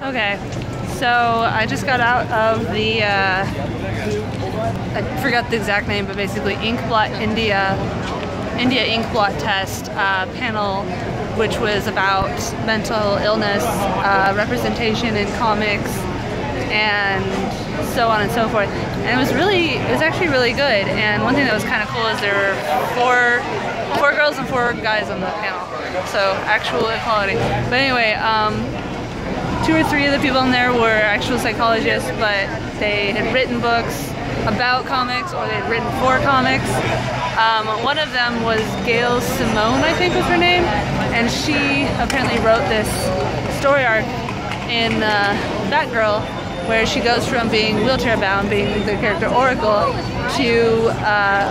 Okay, so I just got out of the, I forgot the exact name, but basically Inkblot India Inkblot test panel, which was about mental illness, representation in comics, and so on and so forth. And it was actually really good. And one thing that was kind of cool is there were four girls and 4 guys on the panel, so actual equality. But anyway, 2 or 3 of the people in there were actual psychologists, but they had written books about comics, or they had written for comics. One of them was Gail Simone, I think was her name, and she apparently wrote this story arc in Batgirl, where she goes from being wheelchair bound, being the character Oracle, to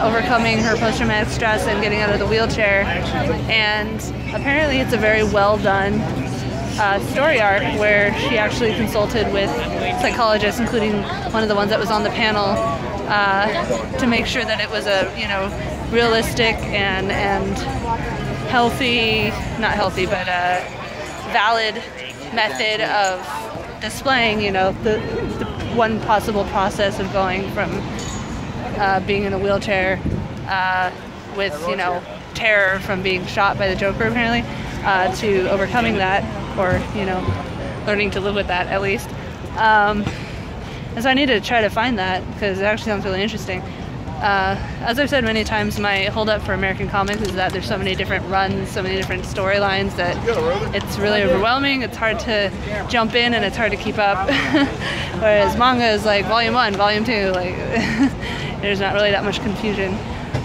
overcoming her post-traumatic stress and getting out of the wheelchair. And apparently it's a very well done story arc where she actually consulted with psychologists, including one of the ones that was on the panel, to make sure that it was a, you know, realistic and healthy, not healthy, but a valid method of displaying, you know, the one possible process of going from being in a wheelchair with, you know, terror from being shot by the Joker apparently, to overcoming that, or, you know, learning to live with that at least. And so I need to try to find that, because it actually sounds really interesting. As I've said many times, my holdup for American comics is that there's so many different runs, so many different storylines, that it's really overwhelming. It's hard to jump in and it's hard to keep up. Whereas manga is like volume 1, volume 2, like there's not really that much confusion.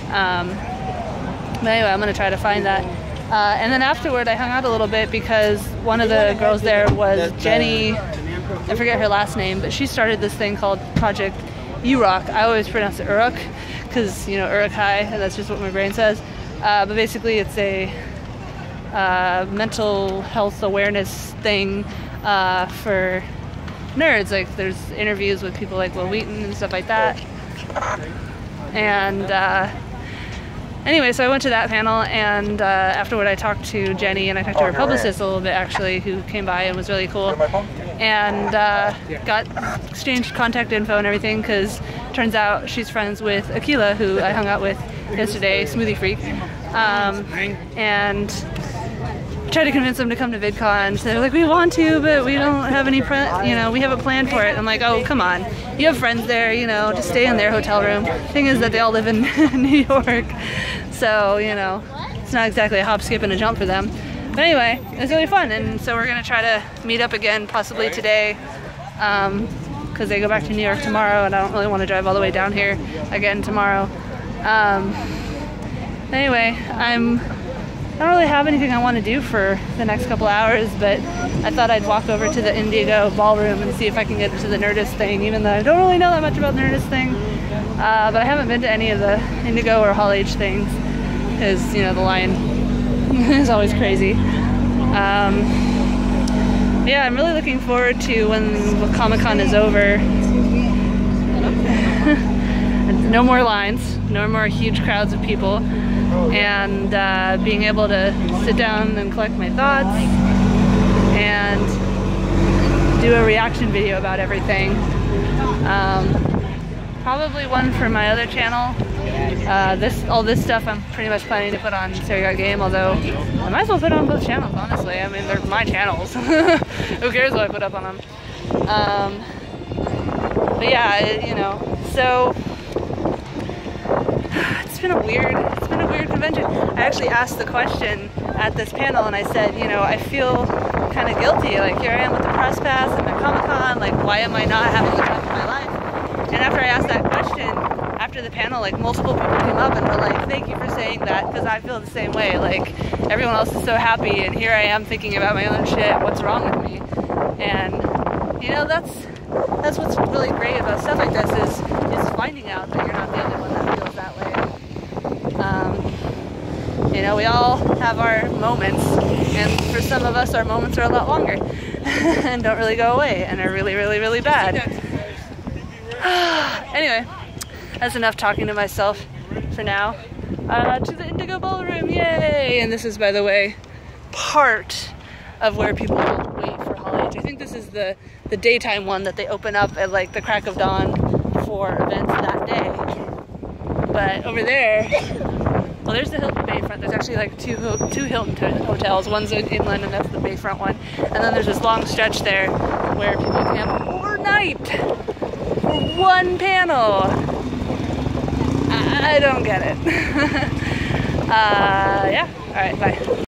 But anyway, I'm going to try to find that. And then afterward, I hung out a little bit because one of the girls there was Jenny, I forget her last name, but she started this thing called Project UROK. I always pronounce it UROK because, you know, Uruk Hai, and that's just what my brain says. But basically it's a mental health awareness thing for nerds. Like, there's interviews with people like Will Wheaton and stuff like that. And anyway, so I went to that panel, and afterward I talked to Jenny, and I talked to her publicist a little bit actually, who came by and was really cool. And got exchanged contact info and everything, because turns out she's friends with Akila, who I hung out with yesterday, Smoothie Freak, and tried to convince them to come to VidCon. So they're like, we want to, but we don't have any, you know, we haven't planned for it. I'm like, oh, come on, you have friends there, you know, just stay in their hotel room. Thing is that they all live in New York, so, you know, it's not exactly a hop, skip, and a jump for them. But anyway, it's really fun, and so we're gonna try to meet up again, possibly today, because they go back to New York tomorrow, and I don't really want to drive all the way down here again tomorrow. Anyway, I don't really have anything I want to do for the next couple hours, but I thought I'd walk over to the Indigo ballroom and see if I can get to the Nerdist thing, even though I don't really know that much about the Nerdist thing. But I haven't been to any of the Indigo or Hall H things, because, you know, the line is always crazy. Yeah, I'm really looking forward to when Comic-Con is over. No more lines, no more huge crowds of people, and being able to sit down and collect my thoughts and do a reaction video about everything. Probably one for my other channel. All this stuff I'm pretty much planning to put on CeriGotGame, although I might as well put it on both channels, honestly. I mean, they're my channels. Who cares what I put up on them? But yeah, you know, so it's been a weird convention. I actually asked the question at this panel, and I said, you know, I feel kind of guilty. Like, here I am with the press pass and my Comic-Con. Like, why am I not having the time of my life? And after I asked that question, after the panel, like, multiple people came up and were like, thank you for saying that, because I feel the same way. Like, everyone else is so happy, and here I am thinking about my own shit. What's wrong with me? And, you know, that's what's really great about stuff like this, is finding out that you're not the only one that feels that way. You know, we all have our moments, and for some of us, our moments are a lot longer and don't really go away and are really, really, really bad. Anyway, that's enough talking to myself for now. To the Indigo Ballroom, yay! And this is, by the way, part of where people wait for Hall H. I think this is the daytime one that they open up at like the crack of dawn for events that day. But over there, well, there's the Hilton Bayfront. There's actually like two Hilton hotels. One's inland, and that's the Bayfront one. And then there's this long stretch there where people camp overnight for one panel. I don't get it. Yeah. All right. Bye.